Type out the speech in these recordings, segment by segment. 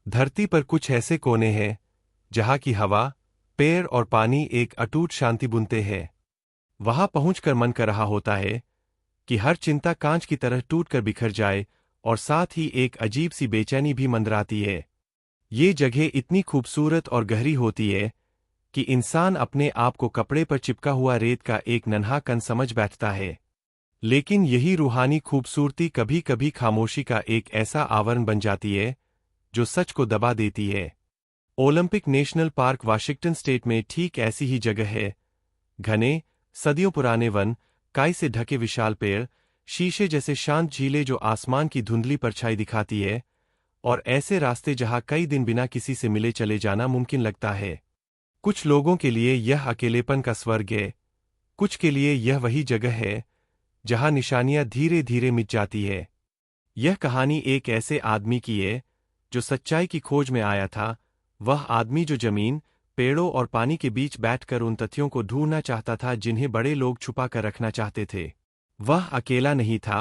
धरती पर कुछ ऐसे कोने हैं जहाँ की हवा, पेड़ और पानी एक अटूट शांति बुनते हैं। वहां पहुंचकर मन कर रहा होता है कि हर चिंता कांच की तरह टूटकर बिखर जाए और साथ ही एक अजीब सी बेचैनी भी मंडराती है। ये जगह इतनी खूबसूरत और गहरी होती है कि इंसान अपने आप को कपड़े पर चिपका हुआ रेत का एक नन्हा कण समझ बैठता है। लेकिन यही रूहानी खूबसूरती कभी कभी खामोशी का एक ऐसा आवरण बन जाती है जो सच को दबा देती है। Olympic national park Washington state में ठीक ऐसी ही जगह है। घने, सदियों पुराने वन, काई से ढके विशाल पेड़, शीशे जैसे शांत झीलें जो आसमान की धुंधली परछाई दिखाती है, और ऐसे रास्ते जहां कई दिन बिना किसी से मिले चले जाना मुमकिन लगता है। कुछ लोगों के लिए यह अकेलेपन का स्वर्ग है, कुछ के लिए यह वही जगह है जहां निशानियां धीरे धीरे मिट जाती है। यह कहानी एक ऐसे आदमी की है जो सच्चाई की खोज में आया था, वह आदमी जो जमीन, पेड़ों और पानी के बीच बैठकर उन तथ्यों को ढूंढना चाहता था जिन्हें बड़े लोग छुपा कर रखना चाहते थे। वह अकेला नहीं था,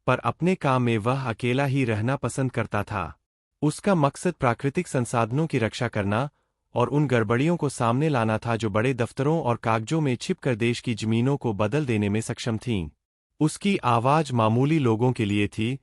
पर अपने काम में वह अकेला ही रहना पसंद करता था। उसका मकसद प्राकृतिक संसाधनों की रक्षा करना और उन गड़बड़ियों को सामने लाना था जो बड़े दफ्तरों और कागजों में छिपकर देश की जमीनों को बदल देने में सक्षम थीं। उसकी आवाज मामूली लोगों के लिए थी,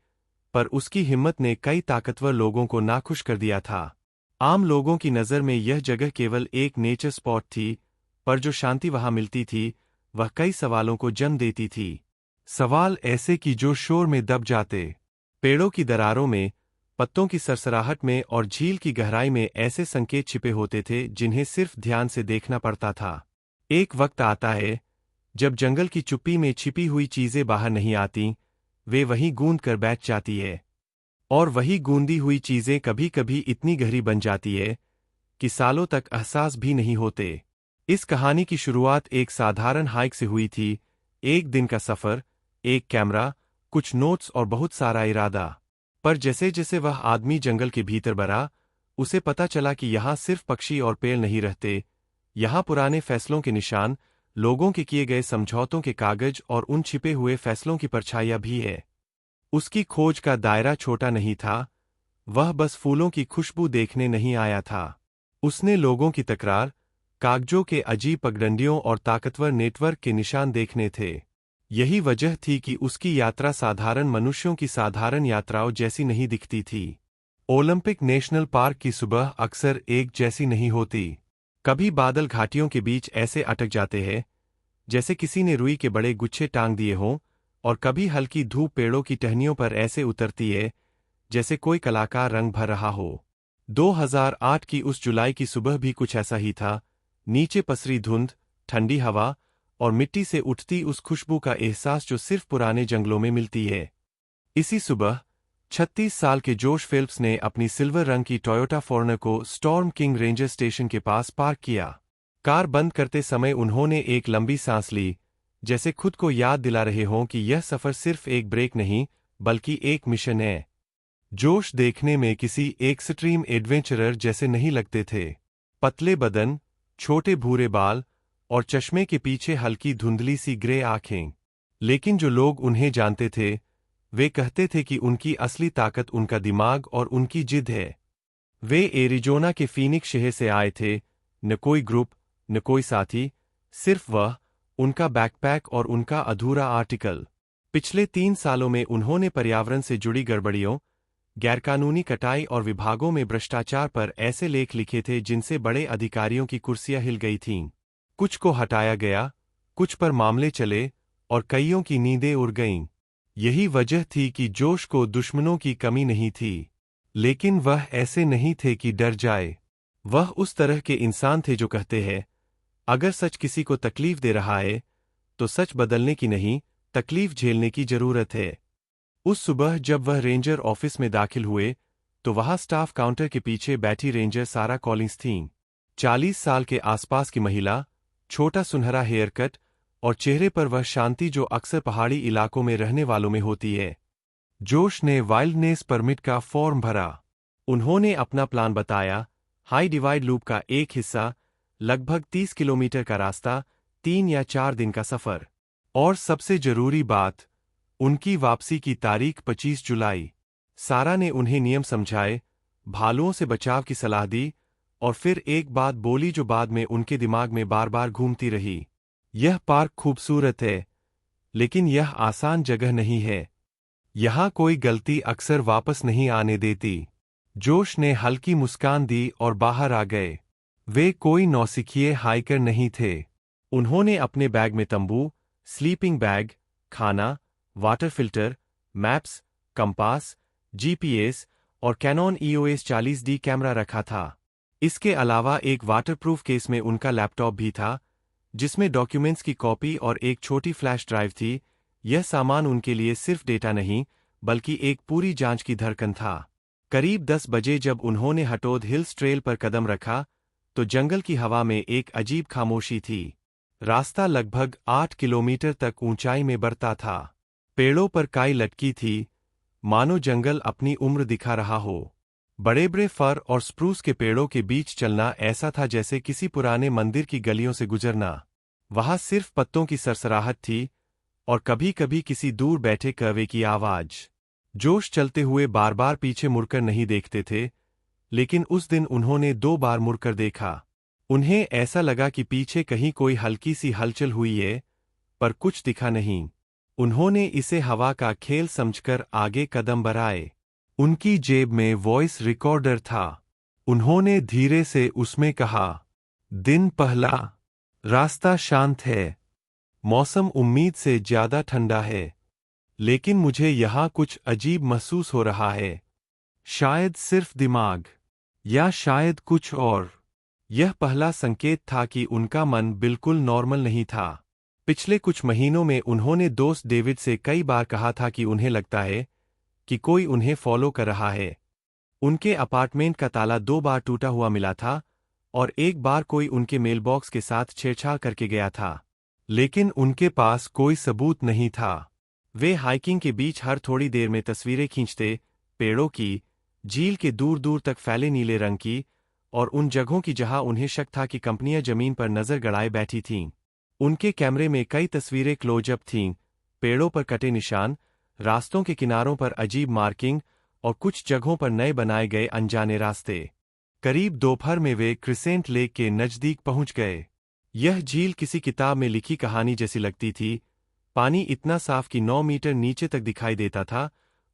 पर उसकी हिम्मत ने कई ताकतवर लोगों को नाखुश कर दिया था। आम लोगों की नज़र में यह जगह केवल एक नेचर स्पॉट थी, पर जो शांति वहां मिलती थी, वह कई सवालों को जन्म देती थी। सवाल ऐसे कि जो शोर में दब जाते, पेड़ों की दरारों में, पत्तों की सरसराहट में और झील की गहराई में ऐसे संकेत छिपे होते थे जिन्हें सिर्फ ध्यान से देखना पड़ता था। एक वक्त आता है जब जंगल की चुप्पी में छिपी हुई चीजें बाहर नहीं आती, वे वहीं गूंद कर बैठ जाती है। और वही गूंदी हुई चीजें कभी कभी इतनी गहरी बन जाती है कि सालों तक एहसास भी नहीं होते। इस कहानी की शुरुआत एक साधारण हाइक से हुई थी, एक दिन का सफर, एक कैमरा, कुछ नोट्स और बहुत सारा इरादा। पर जैसे जैसे वह आदमी जंगल के भीतर बढ़ा, उसे पता चला कि यहाँ सिर्फ पक्षी और पेड़ नहीं रहते, यहाँ पुराने फैसलों के निशान, लोगों के किए गए समझौतों के कागज और उन छिपे हुए फैसलों की परछाइयाँ भी है। उसकी खोज का दायरा छोटा नहीं था, वह बस फूलों की खुशबू देखने नहीं आया था। उसने लोगों की तकरार, कागजों के अजीब पगडंडियों और ताकतवर नेटवर्क के निशान देखने थे। यही वजह थी कि उसकी यात्रा साधारण मनुष्यों की साधारण यात्राओं जैसी नहीं दिखती थी। ओलंपिक नेशनल पार्क की सुबह अक्सर एक जैसी नहीं होती। कभी बादल घाटियों के बीच ऐसे अटक जाते हैं जैसे किसी ने रुई के बड़े गुच्छे टांग दिए हों, और कभी हल्की धूप पेड़ों की टहनियों पर ऐसे उतरती है जैसे कोई कलाकार रंग भर रहा हो। 2008 की उस जुलाई की सुबह भी कुछ ऐसा ही था। नीचे पसरी धुंध, ठंडी हवा और मिट्टी से उठती उस खुशबू का एहसास जो सिर्फ पुराने जंगलों में मिलती है। इसी सुबह 36 साल के जोश फिलिप्स ने अपनी सिल्वर रंग की टोयोटा फॉर्नर को स्टॉर्म किंग रेंजर स्टेशन के पास पार्क किया। कार बंद करते समय उन्होंने एक लंबी सांस ली, जैसे खुद को याद दिला रहे हों कि यह सफर सिर्फ एक ब्रेक नहीं, बल्कि एक मिशन है। जोश देखने में किसी एक्सट्रीम एडवेंचरर जैसे नहीं लगते थे। पतले बदन, छोटे भूरे बाल और चश्मे के पीछे हल्की धुंधली सी ग्रे आंखें। लेकिन जो लोग उन्हें जानते थे, वे कहते थे कि उनकी असली ताकत उनका दिमाग और उनकी जिद है। वे एरिजोना के फीनिक्स शहर से आए थे, न कोई ग्रुप, न कोई साथी, सिर्फ वह, उनका बैकपैक और उनका अधूरा आर्टिकल। पिछले 3 सालों में उन्होंने पर्यावरण से जुड़ी गड़बड़ियों, गैरकानूनी कटाई और विभागों में भ्रष्टाचार पर ऐसे लेख लिखे थे जिनसे बड़े अधिकारियों की कुर्सियां हिल गई थीं। कुछ को हटाया गया, कुछ पर मामले चले और कईयों की नींदें उड़ गईं। यही वजह थी कि जोश को दुश्मनों की कमी नहीं थी। लेकिन वह ऐसे नहीं थे कि डर जाए। वह उस तरह के इंसान थे जो कहते हैं, अगर सच किसी को तकलीफ दे रहा है, तो सच बदलने की नहीं, तकलीफ झेलने की जरूरत है। उस सुबह जब वह रेंजर ऑफिस में दाखिल हुए, तो वहां स्टाफ काउंटर के पीछे बैठी रेंजर सारा कॉलिंस थीं। 40 साल के आसपास की महिला, छोटा सुनहरा हेयर कट और चेहरे पर वह शांति जो अक्सर पहाड़ी इलाकों में रहने वालों में होती है। जोश ने वाइल्डनेस परमिट का फॉर्म भरा। उन्होंने अपना प्लान बताया, हाई डिवाइड लूप का एक हिस्सा, लगभग 30 किलोमीटर का रास्ता, 3 या 4 दिन का सफर। और सबसे जरूरी बात, उनकी वापसी की तारीख 25 जुलाई। सारा ने उन्हें नियम समझाए, भालुओं से बचाव की सलाह दी और फिर एक बात बोली जो बाद में उनके दिमाग में बार बार घूमती रही। यह पार्क खूबसूरत है, लेकिन यह आसान जगह नहीं है। यहाँ कोई गलती अक्सर वापस नहीं आने देती। जोश ने हल्की मुस्कान दी और बाहर आ गए। वे कोई नौसिखिए हाइकर नहीं थे। उन्होंने अपने बैग में तंबू, स्लीपिंग बैग, खाना, water filter, maps, compass, GPS और कैनन EOS 40D कैमरा रखा था। इसके अलावा एक वाटरप्रूफ केस में उनका लैपटॉप भी था, जिसमें डॉक्यूमेंट्स की कॉपी और एक छोटी फ्लैश ड्राइव थी। यह सामान उनके लिए सिर्फ डेटा नहीं, बल्कि एक पूरी जांच की धड़कन था। करीब 10 बजे जब उन्होंने हटोद हिल्स ट्रेल पर कदम रखा, तो जंगल की हवा में एक अजीब खामोशी थी। रास्ता लगभग 8 किलोमीटर तक ऊंचाई में बढ़ता था। पेड़ों पर काई लटकी थी, मानो जंगल अपनी उम्र दिखा रहा हो। बड़े बड़े फर और स्प्रूस के पेड़ों के बीच चलना ऐसा था जैसे किसी पुराने मंदिर की गलियों से गुजरना। वहां सिर्फ पत्तों की सरसराहट थी और कभी कभी किसी दूर बैठे कौवे की आवाज। जोश चलते हुए बार बार पीछे मुड़कर नहीं देखते थे, लेकिन उस दिन उन्होंने 2 बार मुड़कर देखा। उन्हें ऐसा लगा कि पीछे कहीं कोई हल्की सी हलचल हुई है, पर कुछ दिखा नहीं। उन्होंने इसे हवा का खेल समझकर आगे कदम बढ़ाए। उनकी जेब में वॉइस रिकॉर्डर था। उन्होंने धीरे से उसमें कहा, दिन पहला, रास्ता शांत है, मौसम उम्मीद से ज्यादा ठंडा है, लेकिन मुझे यहाँ कुछ अजीब महसूस हो रहा है। शायद सिर्फ दिमाग, या शायद कुछ और। यह पहला संकेत था कि उनका मन बिल्कुल नॉर्मल नहीं था। पिछले कुछ महीनों में उन्होंने दोस्त डेविड से कई बार कहा था कि उन्हें लगता है कि कोई उन्हें फॉलो कर रहा है। उनके अपार्टमेंट का ताला 2 बार टूटा हुआ मिला था और एक बार कोई उनके मेलबॉक्स के साथ छेड़छाड़ करके गया था, लेकिन उनके पास कोई सबूत नहीं था। वे हाइकिंग के बीच हर थोड़ी देर में तस्वीरें खींचते, पेड़ों की, झील के दूर दूर तक फैले नीले रंग की, और उन जगहों की जहां उन्हें शक था कि कंपनियां जमीन पर नजर गड़ाए बैठी थीं। उनके कैमरे में कई तस्वीरें क्लोजअप थीं, पेड़ों पर कटे निशान, रास्तों के किनारों पर अजीब मार्किंग और कुछ जगहों पर नए बनाए गए अनजाने रास्ते। करीब दोपहर में वे क्रिसेंट लेक के नजदीक पहुंच गए। यह झील किसी किताब में लिखी कहानी जैसी लगती थी। पानी इतना साफ कि 9 मीटर नीचे तक दिखाई देता था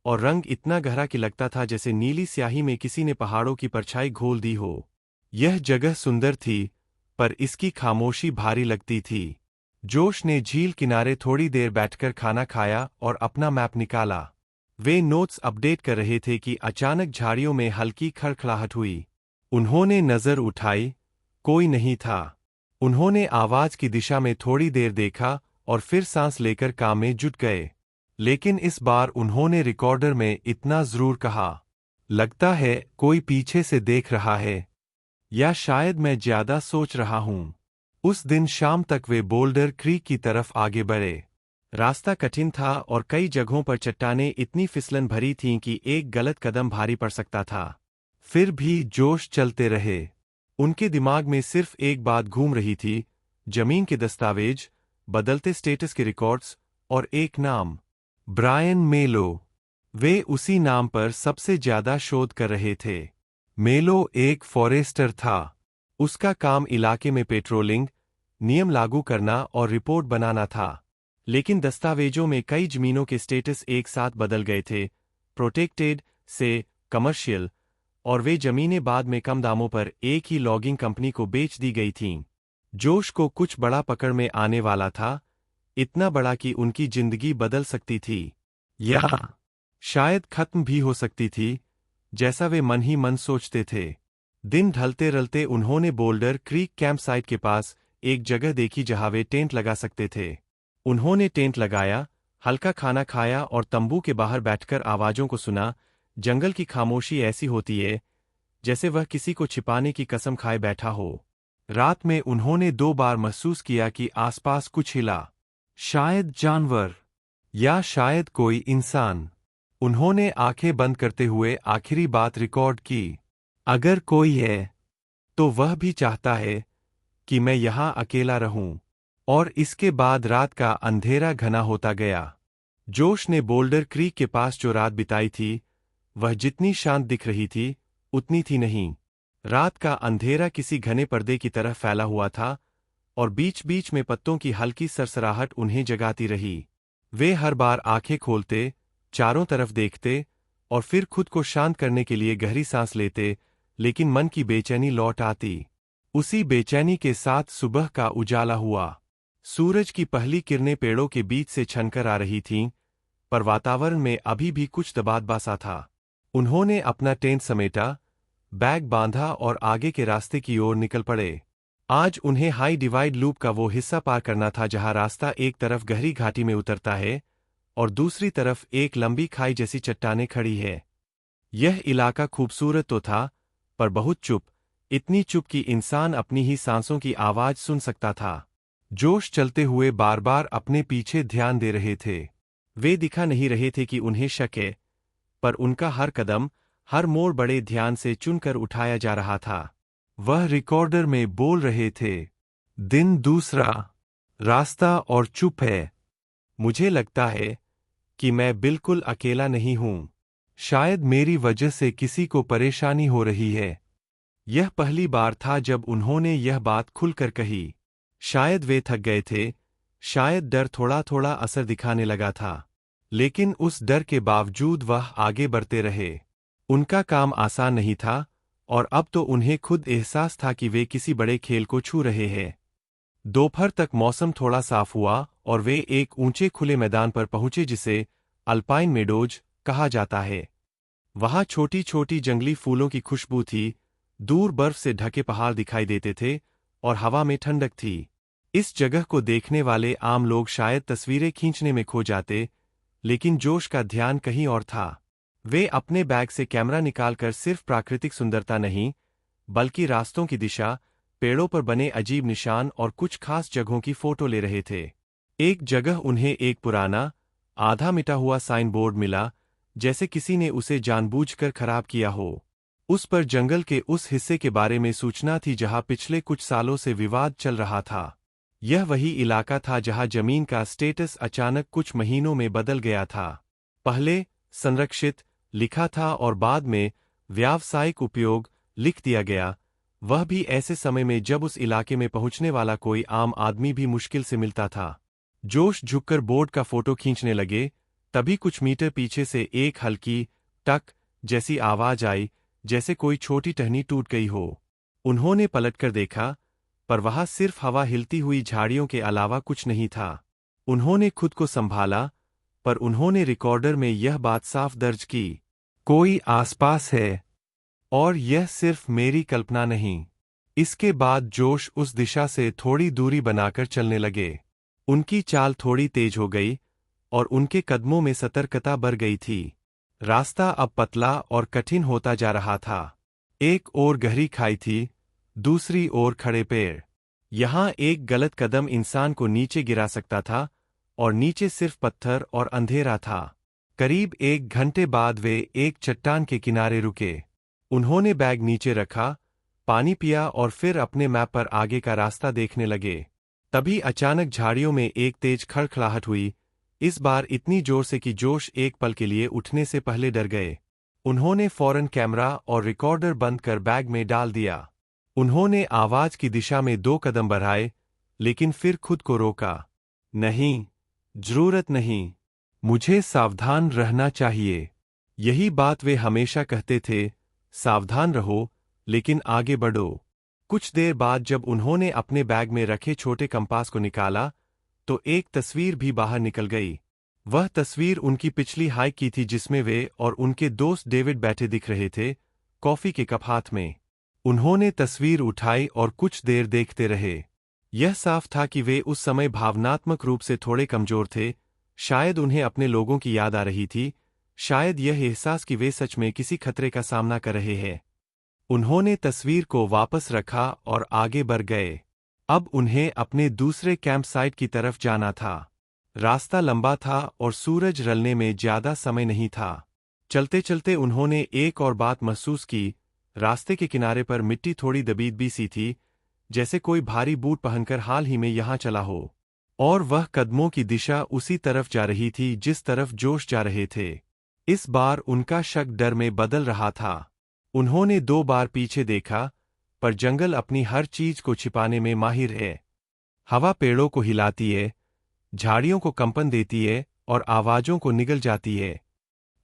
और रंग इतना गहरा कि लगता था जैसे नीली स्याही में किसी ने पहाड़ों की परछाई घोल दी हो। यह जगह सुंदर थी, पर इसकी खामोशी भारी लगती थी। जोश ने झील किनारे थोड़ी देर बैठकर खाना खाया और अपना मैप निकाला। वे नोट्स अपडेट कर रहे थे कि अचानक झाड़ियों में हल्की खड़खड़ाहट हुई। उन्होंने नजर उठाई, कोई नहीं था। उन्होंने आवाज की दिशा में थोड़ी देर देखा और फिर सांस लेकर काम में जुट गए। लेकिन इस बार उन्होंने रिकॉर्डर में इतना जरूर कहा, लगता है कोई पीछे से देख रहा है, या शायद मैं ज्यादा सोच रहा हूं। उस दिन शाम तक वे बोल्डर क्रीक की तरफ आगे बढ़े। रास्ता कठिन था और कई जगहों पर चट्टानें इतनी फिसलन भरी थीं कि एक गलत कदम भारी पड़ सकता था। फिर भी जोश चलते रहे। उनके दिमाग में सिर्फ एक बात घूम रही थी, जमीन के दस्तावेज, बदलते स्टेटस के रिकॉर्ड्स और एक नाम, ब्रायन मेलो। वे उसी नाम पर सबसे ज्यादा शोध कर रहे थे। मेलो एक फॉरेस्टर था। उसका काम इलाके में पेट्रोलिंग, नियम लागू करना और रिपोर्ट बनाना था। लेकिन दस्तावेजों में कई जमीनों के स्टेटस एक साथ बदल गए थे, प्रोटेक्टेड से कमर्शियल, और वे जमीनें बाद में कम दामों पर एक ही लॉगिंग कंपनी को बेच दी गई थीं। जोश को कुछ बड़ा पकड़ में आने वाला था, इतना बड़ा कि उनकी जिंदगी बदल सकती थी, या शायद खत्म भी हो सकती थी, जैसा वे मन ही मन सोचते थे। दिन ढलते रलते उन्होंने बोल्डर क्रीक कैंप साइट के पास एक जगह देखी जहां वे टेंट लगा सकते थे। उन्होंने टेंट लगाया, हल्का खाना खाया और तंबू के बाहर बैठकर आवाजों को सुना। जंगल की खामोशी ऐसी होती है जैसे वह किसी को छिपाने की कसम खाए बैठा हो। रात में उन्होंने 2 बार महसूस किया कि आसपास कुछ हिला, शायद जानवर, या शायद कोई इंसान। उन्होंने आंखें बंद करते हुए आखिरी बात रिकॉर्ड की, अगर कोई है तो वह भी चाहता है कि मैं यहां अकेला रहूं। और इसके बाद रात का अंधेरा घना होता गया। जोश ने बोल्डर क्रीक के पास जो रात बिताई थी, वह जितनी शांत दिख रही थी, उतनी थी नहीं। रात का अंधेरा किसी घने पर्दे की तरह फैला हुआ था और बीच बीच में पत्तों की हल्की सरसराहट उन्हें जगाती रही। वे हर बार आंखें खोलते, चारों तरफ देखते और फिर खुद को शांत करने के लिए गहरी सांस लेते, लेकिन मन की बेचैनी लौट आती। उसी बेचैनी के साथ सुबह का उजाला हुआ। सूरज की पहली किरणें पेड़ों के बीच से छनकर आ रही थीं, पर वातावरण में अभी भी कुछ दबादबा सा था। उन्होंने अपना टेंट समेटा, बैग बांधा और आगे के रास्ते की ओर निकल पड़े। आज उन्हें हाई डिवाइड लूप का वो हिस्सा पार करना था जहां रास्ता एक तरफ गहरी घाटी में उतरता है और दूसरी तरफ एक लंबी खाई जैसी चट्टानें खड़ी है। यह इलाका खूबसूरत तो था, पर बहुत चुप, इतनी चुप कि इंसान अपनी ही सांसों की आवाज सुन सकता था। जोश चलते हुए बार बार अपने पीछे ध्यान दे रहे थे। वे दिखा नहीं रहे थे कि उन्हें शक है, पर उनका हर कदम, हर मोड़ बड़े ध्यान से चुनकर उठाया जा रहा था। वह रिकॉर्डर में बोल रहे थे, दिन दूसरा, रास्ता और चुप है। मुझे लगता है कि मैं बिल्कुल अकेला नहीं हूं। शायद मेरी वजह से किसी को परेशानी हो रही है। यह पहली बार था जब उन्होंने यह बात खुलकर कही। शायद वे थक गए थे, शायद डर थोड़ा थोड़ा असर दिखाने लगा था, लेकिन उस डर के बावजूद वह आगे बढ़ते रहे। उनका काम आसान नहीं था और अब तो उन्हें खुद एहसास था कि वे किसी बड़े खेल को छू रहे हैं। दोपहर तक मौसम थोड़ा साफ हुआ और वे एक ऊंचे खुले मैदान पर पहुंचे जिसे अल्पाइन मेडोज कहा जाता है। वहां छोटी छोटी जंगली फूलों की खुशबू थी, दूर बर्फ से ढके पहाड़ दिखाई देते थे और हवा में ठंडक थी। इस जगह को देखने वाले आम लोग शायद तस्वीरें खींचने में खो जाते, लेकिन जोश का ध्यान कहीं और था। वे अपने बैग से कैमरा निकालकर सिर्फ प्राकृतिक सुंदरता नहीं, बल्कि रास्तों की दिशा, पेड़ों पर बने अजीब निशान और कुछ खास जगहों की फोटो ले रहे थे। एक जगह उन्हें एक पुराना, आधा मिटा हुआ साइन बोर्ड मिला, जैसे किसी ने उसे जानबूझकर खराब किया हो। उस पर जंगल के उस हिस्से के बारे में सूचना थी जहां पिछले कुछ सालों से विवाद चल रहा था। यह वही इलाका था जहां जमीन का स्टेटस अचानक कुछ महीनों में बदल गया था। पहले संरक्षित लिखा था और बाद में व्यावसायिक उपयोग लिख दिया गया, वह भी ऐसे समय में जब उस इलाके में पहुंचने वाला कोई आम आदमी भी मुश्किल से मिलता था। जोश झुककर बोर्ड का फोटो खींचने लगे, तभी कुछ मीटर पीछे से एक हल्की टक जैसी आवाज आई, जैसे कोई छोटी टहनी टूट गई हो। उन्होंने पलटकर देखा, पर वहां सिर्फ हवा हिलती हुई झाड़ियों के अलावा कुछ नहीं था। उन्होंने खुद को संभाला, पर उन्होंने रिकॉर्डर में यह बात साफ दर्ज की, कोई आसपास है, और यह सिर्फ मेरी कल्पना नहीं। इसके बाद जोश उस दिशा से थोड़ी दूरी बनाकर चलने लगे। उनकी चाल थोड़ी तेज हो गई और उनके कदमों में सतर्कता बढ़ गई थी। रास्ता अब पतला और कठिन होता जा रहा था। एक ओर गहरी खाई थी, दूसरी ओर खड़े पेड़। यहां एक गलत कदम इंसान को नीचे गिरा सकता था और नीचे सिर्फ पत्थर और अंधेरा था। करीब 1 घंटे बाद वे एक चट्टान के किनारे रुके। उन्होंने बैग नीचे रखा, पानी पिया और फिर अपने मैप पर आगे का रास्ता देखने लगे। तभी अचानक झाड़ियों में एक तेज खड़खड़ाहट हुई, इस बार इतनी जोर से कि जोश एक पल के लिए उठने से पहले डर गए। उन्होंने फौरन कैमरा और रिकॉर्डर बंद कर बैग में डाल दिया। उन्होंने आवाज की दिशा में 2 कदम बढ़ाए, लेकिन फिर खुद को रोका। नहीं, जरूरत नहीं, मुझे सावधान रहना चाहिए। यही बात वे हमेशा कहते थे, सावधान रहो, लेकिन आगे बढ़ो। कुछ देर बाद जब उन्होंने अपने बैग में रखे छोटे कंपास को निकाला, तो एक तस्वीर भी बाहर निकल गई। वह तस्वीर उनकी पिछली हाइक की थी जिसमें वे और उनके दोस्त डेविड बैठे दिख रहे थे, कॉफी के कप हाथ में। उन्होंने तस्वीर उठाई और कुछ देर देखते रहे। यह साफ था कि वे उस समय भावनात्मक रूप से थोड़े कमजोर थे, शायद उन्हें अपने लोगों की याद आ रही थी, शायद यह एहसास कि वे सच में किसी खतरे का सामना कर रहे हैं। उन्होंने तस्वीर को वापस रखा और आगे बढ़ गए। अब उन्हें अपने दूसरे कैंप साइट की तरफ जाना था। रास्ता लंबा था और सूरज ढलने में ज्यादा समय नहीं था। चलते चलते उन्होंने एक और बात महसूस की, रास्ते के किनारे पर मिट्टी थोड़ी दबीदबी सी थी, जैसे कोई भारी बूट पहनकर हाल ही में यहां चला हो। और वह कदमों की दिशा उसी तरफ जा रही थी जिस तरफ जोश जा रहे थे। इस बार उनका शक डर में बदल रहा था। उन्होंने 2 बार पीछे देखा, पर जंगल अपनी हर चीज को छिपाने में माहिर है। हवा पेड़ों को हिलाती है, झाड़ियों को कंपन देती है और आवाजों को निगल जाती है।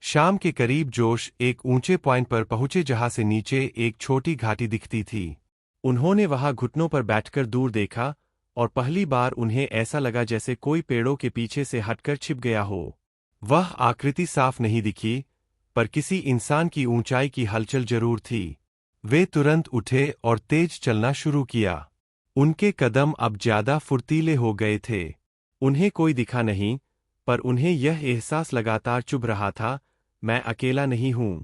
शाम के करीब जोश एक ऊंचे पॉइंट पर पहुंचे जहां से नीचे एक छोटी घाटी दिखती थी। उन्होंने वहां घुटनों पर बैठकर दूर देखा और पहली बार उन्हें ऐसा लगा जैसे कोई पेड़ों के पीछे से हटकर छिप गया हो। वह आकृति साफ नहीं दिखी, पर किसी इंसान की ऊंचाई की हलचल जरूर थी। वे तुरंत उठे और तेज चलना शुरू किया। उनके कदम अब ज्यादा फुर्तीले हो गए थे। उन्हें कोई दिखा नहीं, पर उन्हें यह एहसास लगातार चुभ रहा था, मैं अकेला नहीं हूं।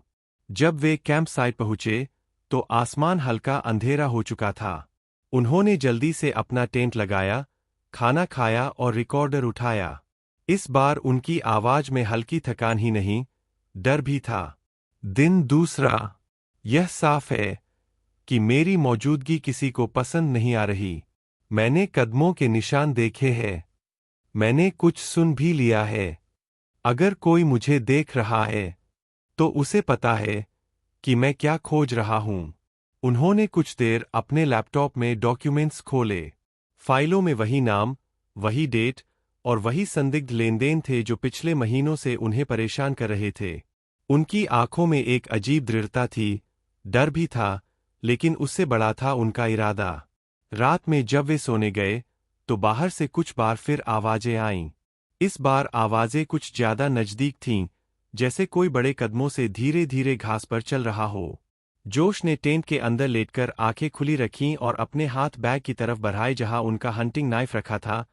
जब वे कैंप साइट पहुंचे, तो आसमान हल्का अंधेरा हो चुका था। उन्होंने जल्दी से अपना टेंट लगाया, खाना खाया और रिकॉर्डर उठाया। इस बार उनकी आवाज में हल्की थकान ही नहीं, डर भी था। दिन दूसरा। यह साफ है कि मेरी मौजूदगी किसी को पसंद नहीं आ रही। मैंने कदमों के निशान देखे हैं। मैंने कुछ सुन भी लिया है। अगर कोई मुझे देख रहा है, तो उसे पता है कि मैं क्या खोज रहा हूं। उन्होंने कुछ देर अपने लैपटॉप में डॉक्यूमेंट्स खोले। फाइलों में वही नाम, वही डेट और वही संदिग्ध लेनदेन थे जो पिछले महीनों से उन्हें परेशान कर रहे थे। उनकी आंखों में एक अजीब दृढ़ता थी, डर भी था, लेकिन उससे बड़ा था उनका इरादा। रात में जब वे सोने गए, तो बाहर से कुछ बार फिर आवाजें आईं। इस बार आवाजें कुछ ज्यादा नजदीक थीं, जैसे कोई बड़े कदमों से धीरे धीरे घास पर चल रहा हो। जोश ने टेंट के अंदर लेटकर आंखें खुली रखीं और अपने हाथ बैग की तरफ बढ़ाए जहां उनका हंटिंग नाइफ रखा था,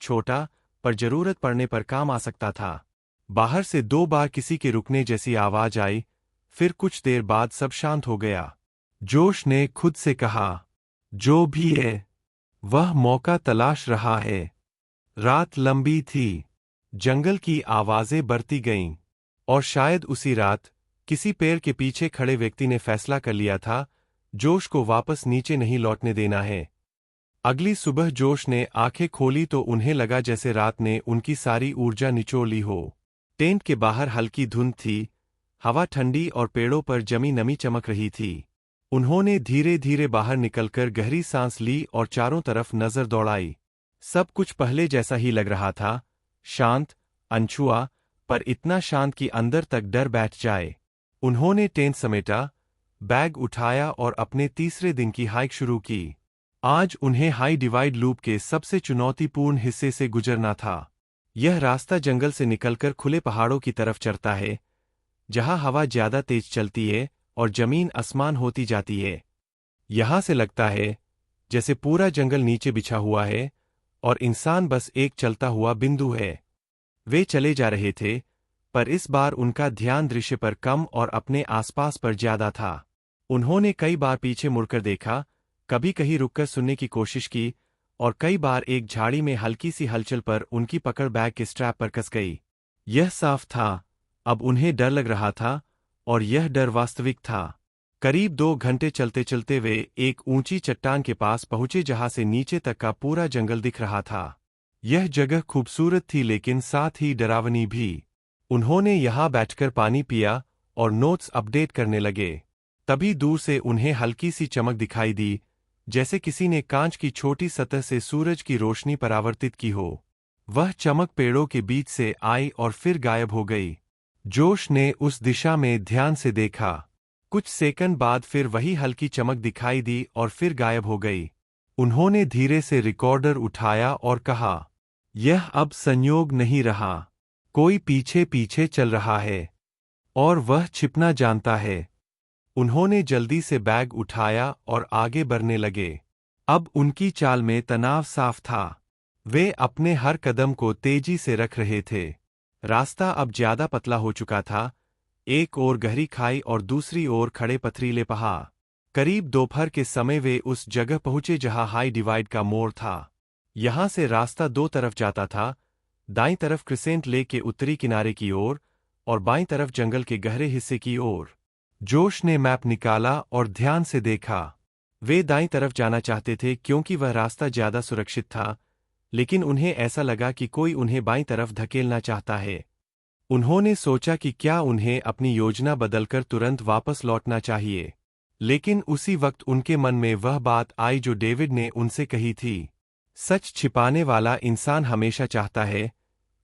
छोटा, पर जरूरत पड़ने पर काम आ सकता था। बाहर से 2 बार किसी के रुकने जैसी आवाज आई, फिर कुछ देर बाद सब शांत हो गया। जोश ने खुद से कहा, जो भी है, वह मौका तलाश रहा है। रात लंबी थी। जंगल की आवाजें बढ़ती गईं, और शायद उसी रात किसी पेड़ के पीछे खड़े व्यक्ति ने फैसला कर लिया था, जोश को वापस नीचे नहीं लौटने देना है। अगली सुबह जोश ने आंखें खोली तो उन्हें लगा जैसे रात ने उनकी सारी ऊर्जा निचोड़ ली हो। टेंट के बाहर हल्की धुंध थी, हवा ठंडी और पेड़ों पर जमी नमी चमक रही थी। उन्होंने धीरे धीरे बाहर निकलकर गहरी सांस ली और चारों तरफ नजर दौड़ाई। सब कुछ पहले जैसा ही लग रहा था, शांत, अनछुआ, पर इतना शांत कि अंदर तक डर बैठ जाए। उन्होंने टेंट समेटा, बैग उठाया और अपने तीसरे दिन की हाइक शुरू की। आज उन्हें हाई डिवाइड लूप के सबसे चुनौतीपूर्ण हिस्से से गुजरना था। यह रास्ता जंगल से निकलकर खुले पहाड़ों की तरफ चढ़ता है, जहां हवा ज्यादा तेज चलती है और जमीन आसमान होती जाती है। यहां से लगता है जैसे पूरा जंगल नीचे बिछा हुआ है और इंसान बस एक चलता हुआ बिंदु है। वे चले जा रहे थे, पर इस बार उनका ध्यान दृश्य पर कम और अपने आसपास पर ज्यादा था। उन्होंने कई बार पीछे मुड़कर देखा, कभी कहीं रुककर सुनने की कोशिश की, और कई बार एक झाड़ी में हल्की सी हलचल पर उनकी पकड़ बैग के स्ट्रैप पर कस गई। यह साफ था, अब उन्हें डर लग रहा था, और यह डर वास्तविक था। करीब 2 घंटे चलते चलते वे एक ऊंची चट्टान के पास पहुंचे जहां से नीचे तक का पूरा जंगल दिख रहा था। यह जगह खूबसूरत थी लेकिन साथ ही डरावनी भी। उन्होंने यहां बैठकर पानी पिया और नोट्स अपडेट करने लगे। तभी दूर से उन्हें हल्की सी चमक दिखाई दी, जैसे किसी ने कांच की छोटी सतह से सूरज की रोशनी परावर्तित की हो। वह चमक पेड़ों के बीच से आई और फिर गायब हो गई। जोश ने उस दिशा में ध्यान से देखा। कुछ सेकंड बाद फिर वही हल्की चमक दिखाई दी और फिर गायब हो गई। उन्होंने धीरे से रिकॉर्डर उठाया और कहा, यह अब संयोग नहीं रहा। कोई पीछे पीछे चल रहा है, और वह छिपना जानता है। उन्होंने जल्दी से बैग उठाया और आगे बढ़ने लगे। अब उनकी चाल में तनाव साफ था। वे अपने हर कदम को तेजी से रख रहे थे। रास्ता अब ज्यादा पतला हो चुका था, एक ओर गहरी खाई और दूसरी ओर खड़े पथरीले पहाड़। करीब दोपहर के समय वे उस जगह पहुंचे जहां हाई डिवाइड का मोड़ था। यहां से रास्ता 2 तरफ जाता था, दाईं तरफ क्रिसेंट लेक के उत्तरी किनारे की ओर और बाईं तरफ जंगल के गहरे हिस्से की ओर। जोश ने मैप निकाला और ध्यान से देखा। वे दाईं तरफ जाना चाहते थे क्योंकि वह रास्ता ज्यादा सुरक्षित था, लेकिन उन्हें ऐसा लगा कि कोई उन्हें बाईं तरफ धकेलना चाहता है। उन्होंने सोचा कि क्या उन्हें अपनी योजना बदलकर तुरंत वापस लौटना चाहिए। लेकिन उसी वक्त उनके मन में वह बात आई जो डेविड ने उनसे कही थी। सच छिपाने वाला इंसान हमेशा चाहता है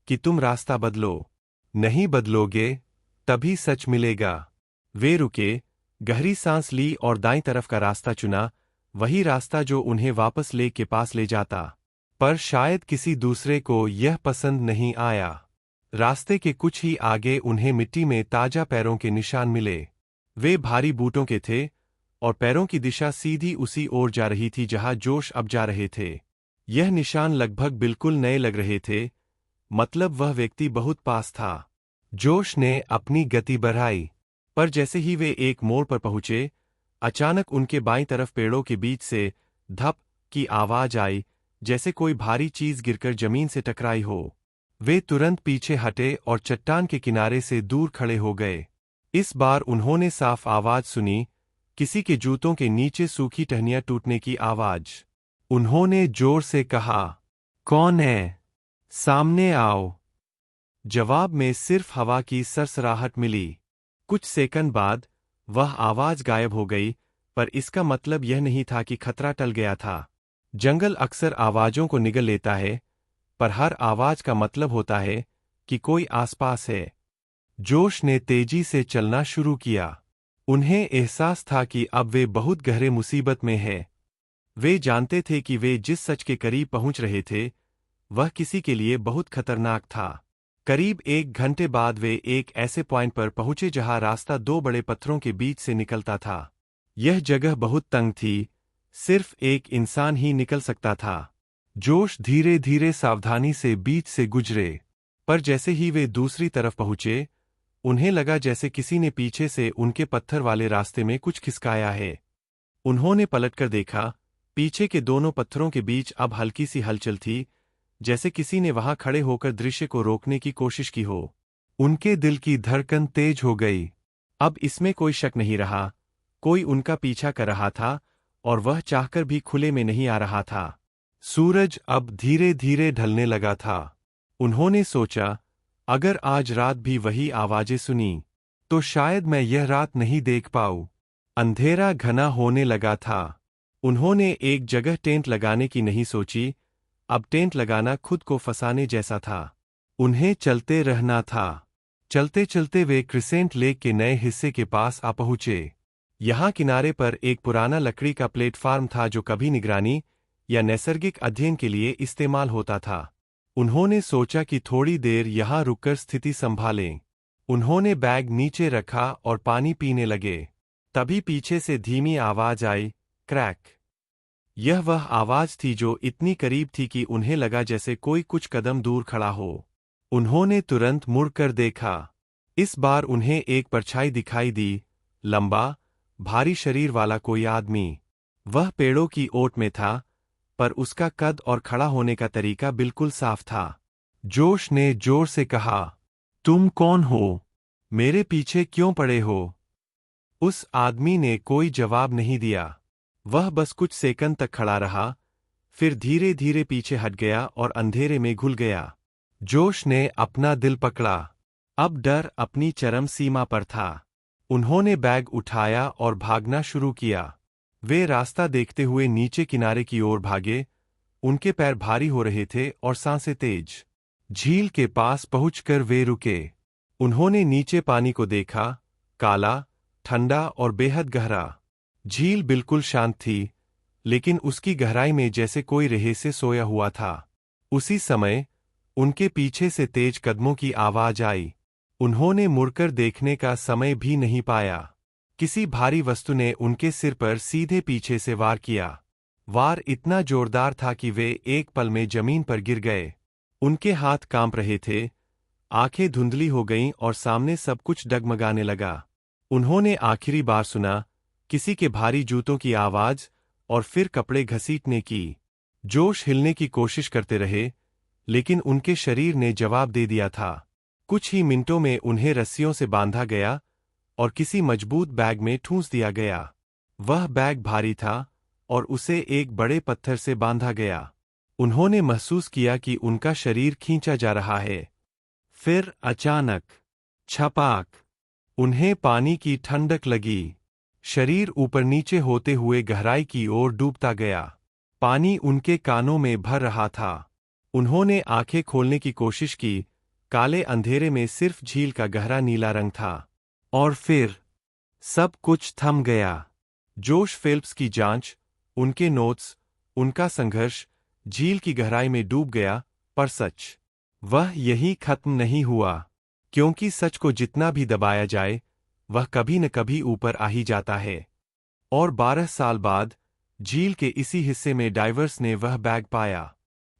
कि तुम रास्ता बदलो। नहीं बदलोगे तभी सच मिलेगा। वे रुके, गहरी सांस ली और दाईं तरफ का रास्ता चुना, वही रास्ता जो उन्हें वापस लेक के पास ले जाता। पर शायद किसी दूसरे को यह पसंद नहीं आया। रास्ते के कुछ ही आगे उन्हें मिट्टी में ताजा पैरों के निशान मिले। वे भारी बूटों के थे और पैरों की दिशा सीधी उसी ओर जा रही थी जहां जोश अब जा रहे थे। यह निशान लगभग बिल्कुल नए लग रहे थे, मतलब वह व्यक्ति बहुत पास था। जोश ने अपनी गति बढ़ाई, पर जैसे ही वे एक मोड़ पर पहुंचे, अचानक उनके बाईं तरफ पेड़ों के बीच से धप की आवाज आई, जैसे कोई भारी चीज गिरकर जमीन से टकराई हो। वे तुरंत पीछे हटे और चट्टान के किनारे से दूर खड़े हो गए। इस बार उन्होंने साफ आवाज सुनी, किसी के जूतों के नीचे सूखी टहनियां टूटने की आवाज। उन्होंने जोर से कहा, कौन है? सामने आओ। जवाब में सिर्फ हवा की सरसराहट मिली। कुछ सेकंड बाद वह आवाज गायब हो गई, पर इसका मतलब यह नहीं था कि खतरा टल गया था। जंगल अक्सर आवाजों को निगल लेता है, पर हर आवाज का मतलब होता है कि कोई आसपास है। जोश ने तेजी से चलना शुरू किया। उन्हें एहसास था कि अब वे बहुत गहरे मुसीबत में हैं। वे जानते थे कि वे जिस सच के करीब पहुंच रहे थे, वह किसी के लिए बहुत खतरनाक था। करीब 1 घंटे बाद वे एक ऐसे पॉइंट पर पहुंचे जहां रास्ता 2 बड़े पत्थरों के बीच से निकलता था। यह जगह बहुत तंग थी, सिर्फ एक इंसान ही निकल सकता था। जोश धीरे धीरे सावधानी से बीच से गुजरे, पर जैसे ही वे दूसरी तरफ पहुंचे, उन्हें लगा जैसे किसी ने पीछे से उनके पत्थर वाले रास्ते में कुछ खिसकाया है। उन्होंने पलटकर देखा, पीछे के दोनों पत्थरों के बीच अब हल्की सी हलचल थी, जैसे किसी ने वहां खड़े होकर दृश्य को रोकने की कोशिश की हो। उनके दिल की धड़कन तेज हो गई। अब इसमें कोई शक नहीं रहा, कोई उनका पीछा कर रहा था और वह चाहकर भी खुले में नहीं आ रहा था। सूरज अब धीरे धीरे ढलने लगा था। उन्होंने सोचा, अगर आज रात भी वही आवाजें सुनी, तो शायद मैं यह रात नहीं देख पाऊं। अंधेरा घना होने लगा था। उन्होंने एक जगह टेंट लगाने की नहीं सोची, अब टेंट लगाना खुद को फंसाने जैसा था। उन्हें चलते रहना था। चलते चलते वे क्रिसेंट लेक के नए हिस्से के पास आ पहुंचे। यहाँ किनारे पर एक पुराना लकड़ी का प्लेटफार्म था जो कभी निगरानी या नैसर्गिक अध्ययन के लिए इस्तेमाल होता था। उन्होंने सोचा कि थोड़ी देर यहाँ रुककर स्थिति संभालें। उन्होंने बैग नीचे रखा और पानी पीने लगे। तभी पीछे से धीमी आवाज आई, क्रैक। यह वह आवाज थी जो इतनी करीब थी कि उन्हें लगा जैसे कोई कुछ कदम दूर खड़ा हो। उन्होंने तुरंत मुड़कर देखा। इस बार उन्हें एक परछाई दिखाई दी, लंबा, भारी शरीर वाला कोई आदमी। वह पेड़ों की ओट में था, पर उसका कद और खड़ा होने का तरीका बिल्कुल साफ था। जोश ने जोर से कहा, तुम कौन हो? मेरे पीछे क्यों पड़े हो? उस आदमी ने कोई जवाब नहीं दिया। वह बस कुछ सेकंड तक खड़ा रहा, फिर धीरे धीरे पीछे हट गया और अंधेरे में घुल गया। जोश ने अपना दिल पकड़ा। अब डर अपनी चरम सीमा पर था। उन्होंने बैग उठाया और भागना शुरू किया। वे रास्ता देखते हुए नीचे किनारे की ओर भागे। उनके पैर भारी हो रहे थे और सांसें तेज। झील के पास पहुंचकर वे रुके। उन्होंने नीचे पानी को देखा, काला, ठंडा और बेहद गहरा। झील बिल्कुल शांत थी, लेकिन उसकी गहराई में जैसे कोई रहस्य सोया हुआ था। उसी समय उनके पीछे से तेज कदमों की आवाज आई। उन्होंने मुड़कर देखने का समय भी नहीं पाया। किसी भारी वस्तु ने उनके सिर पर सीधे पीछे से वार किया। वार इतना जोरदार था कि वे एक पल में जमीन पर गिर गए। उनके हाथ कांप रहे थे, आंखें धुंधली हो गईं और सामने सब कुछ डगमगाने लगा। उन्होंने आखिरी बार सुना, किसी के भारी जूतों की आवाज और फिर कपड़े घसीटने की। जोश हिलने की कोशिश करते रहे, लेकिन उनके शरीर ने जवाब दे दिया था। कुछ ही मिनटों में उन्हें रस्सियों से बांधा गया और किसी मजबूत बैग में ठूंस दिया गया। वह बैग भारी था और उसे एक बड़े पत्थर से बांधा गया। उन्होंने महसूस किया कि उनका शरीर खींचा जा रहा है। फिर अचानक, छपाक, उन्हें पानी की ठंडक लगी। शरीर ऊपर नीचे होते हुए गहराई की ओर डूबता गया। पानी उनके कानों में भर रहा था। उन्होंने आंखें खोलने की कोशिश की, काले अंधेरे में सिर्फ झील का गहरा नीला रंग था। और फिर सब कुछ थम गया। जोश फेल्प्स की जांच, उनके नोट्स, उनका संघर्ष झील की गहराई में डूब गया, पर सच वह यही खत्म नहीं हुआ। क्योंकि सच को जितना भी दबाया जाए, वह कभी न कभी ऊपर आ ही जाता है। और 12 साल बाद झील के इसी हिस्से में डाइवर्स ने वह बैग पाया।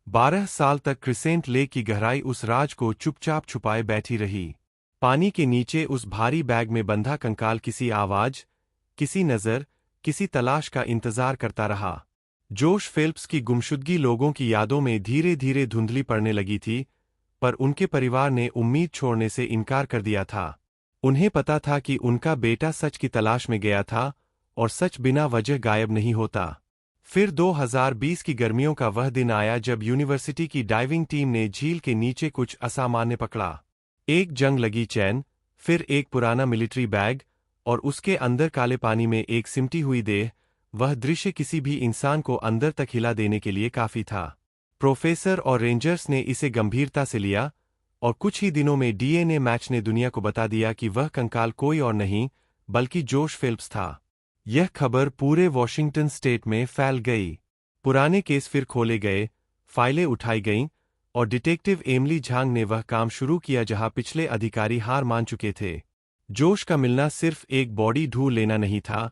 12 साल तक क्रिसेंट लेक की गहराई उस राज को चुपचाप छुपाए बैठी रही। पानी के नीचे उस भारी बैग में बंधा कंकाल किसी आवाज, किसी नज़र, किसी तलाश का इंतजार करता रहा। जोश फेल्प्स की गुमशुदगी लोगों की यादों में धीरे धीरे धुंधली पड़ने लगी थी, पर उनके परिवार ने उम्मीद छोड़ने से इनकार कर दिया था। उन्हें पता था कि उनका बेटा सच की तलाश में गया था, और सच बिना वजह गायब नहीं होता। फिर 2020 की गर्मियों का वह दिन आया जब यूनिवर्सिटी की डाइविंग टीम ने झील के नीचे कुछ असामान्य पकड़ा। एक जंग लगी चैन, फिर एक पुराना मिलिट्री बैग, और उसके अंदर काले पानी में एक सिमटी हुई देह। वह दृश्य किसी भी इंसान को अंदर तक हिला देने के लिए काफी था। प्रोफेसर और रेंजर्स ने इसे गंभीरता से लिया, और कुछ ही दिनों में डीएनए मैच ने दुनिया को बता दिया कि वह कंकाल कोई और नहीं, बल्कि जोश फेल्प्स था। यह खबर पूरे वॉशिंगटन स्टेट में फैल गई। पुराने केस फिर खोले गए, फाइलें उठाई गईं, और डिटेक्टिव एमली झांग ने वह काम शुरू किया जहां पिछले अधिकारी हार मान चुके थे। जोश का मिलना सिर्फ एक बॉडी ढूंढ लेना नहीं था,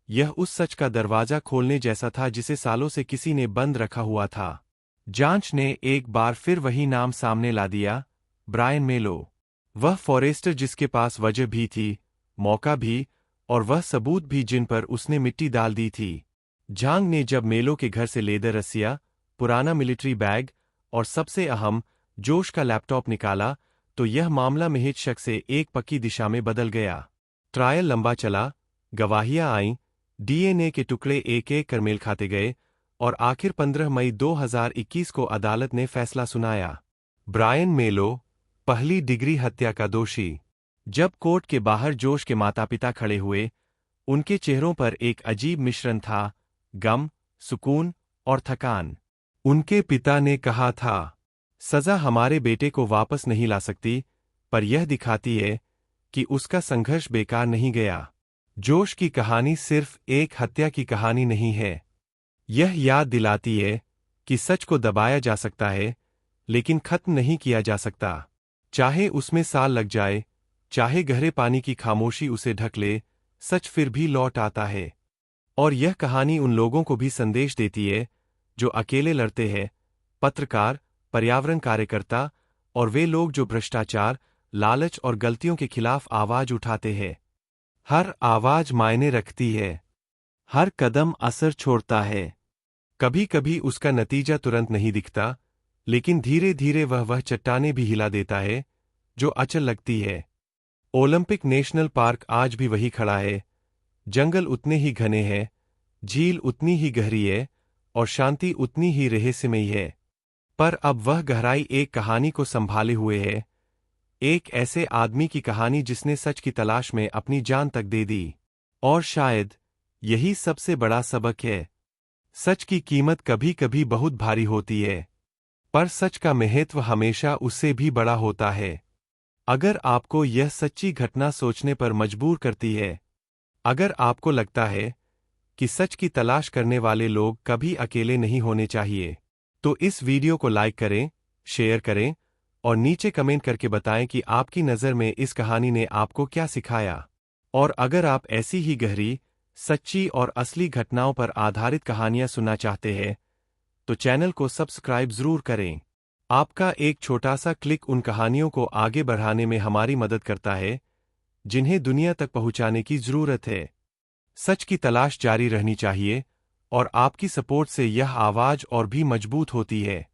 यह उस सच का दरवाजा खोलने जैसा था जिसे सालों से किसी ने बंद रखा हुआ था। जांच ने एक बार फिर वही नाम सामने ला दिया, ब्रायन मेलो। वह फॉरेस्टर जिसके पास वजह भी थी, मौका भी, और वह सबूत भी जिन पर उसने मिट्टी डाल दी थी। झांग ने जब मेलो के घर से लेदर रस्सियां, पुराना मिलिट्री बैग, और सबसे अहम, जोश का लैपटॉप निकाला, तो यह मामला महज शक से एक पक्की दिशा में बदल गया। ट्रायल लंबा चला, गवाहियां आईं, डीएनए के टुकड़े एक एक कर मेल खाते गए, और आखिर 15 मई 2021 को अदालत ने फैसला सुनाया। ब्रायन मेलो, पहली डिग्री हत्या का दोषी। जब कोर्ट के बाहर जोश के माता-पिता खड़े हुए, उनके चेहरों पर एक अजीब मिश्रण था, गम, सुकून और थकान। उनके पिता ने कहा था, सजा हमारे बेटे को वापस नहीं ला सकती, पर यह दिखाती है कि उसका संघर्ष बेकार नहीं गया। जोश की कहानी सिर्फ एक हत्या की कहानी नहीं है। यह याद दिलाती है कि सच को दबाया जा सकता है, लेकिन खत्म नहीं किया जा सकता। चाहे उसमें साल लग जाए, चाहे गहरे पानी की खामोशी उसे ढक ले, सच फिर भी लौट आता है। और यह कहानी उन लोगों को भी संदेश देती है, जो अकेले लड़ते हैं, पत्रकार, पर्यावरण कार्यकर्ता, और वे लोग जो भ्रष्टाचार, लालच और गलतियों के खिलाफ आवाज उठाते हैं। हर आवाज मायने रखती है। हर कदम असर छोड़ता है। कभी कभी उसका नतीजा तुरंत नहीं दिखता, लेकिन धीरे धीरे वह चट्टानें भी हिला देता है, जो अचल लगती है। ओलंपिक नेशनल पार्क आज भी वही खड़ा है। जंगल उतने ही घने हैं, झील उतनी ही गहरी है, और शांति उतनी ही रहस्यमयी है। पर अब वह गहराई एक कहानी को संभाले हुए है, एक ऐसे आदमी की कहानी जिसने सच की तलाश में अपनी जान तक दे दी। और शायद यही सबसे बड़ा सबक है। सच की कीमत कभी कभी बहुत भारी होती है, पर सच का महत्व हमेशा उससे भी बड़ा होता है। अगर आपको यह सच्ची घटना सोचने पर मजबूर करती है, अगर आपको लगता है कि सच की तलाश करने वाले लोग कभी अकेले नहीं होने चाहिए, तो इस वीडियो को लाइक करें, शेयर करें, और नीचे कमेंट करके बताएं कि आपकी नज़र में इस कहानी ने आपको क्या सिखाया। और अगर आप ऐसी ही गहरी, सच्ची और असली घटनाओं पर आधारित कहानियां सुनना चाहते हैं, तो चैनल को सब्सक्राइब जरूर करें। आपका एक छोटा सा क्लिक उन कहानियों को आगे बढ़ाने में हमारी मदद करता है, जिन्हें दुनिया तक पहुंचाने की जरूरत है। सच की तलाश जारी रहनी चाहिए, और आपकी सपोर्ट से यह आवाज और भी मजबूत होती है।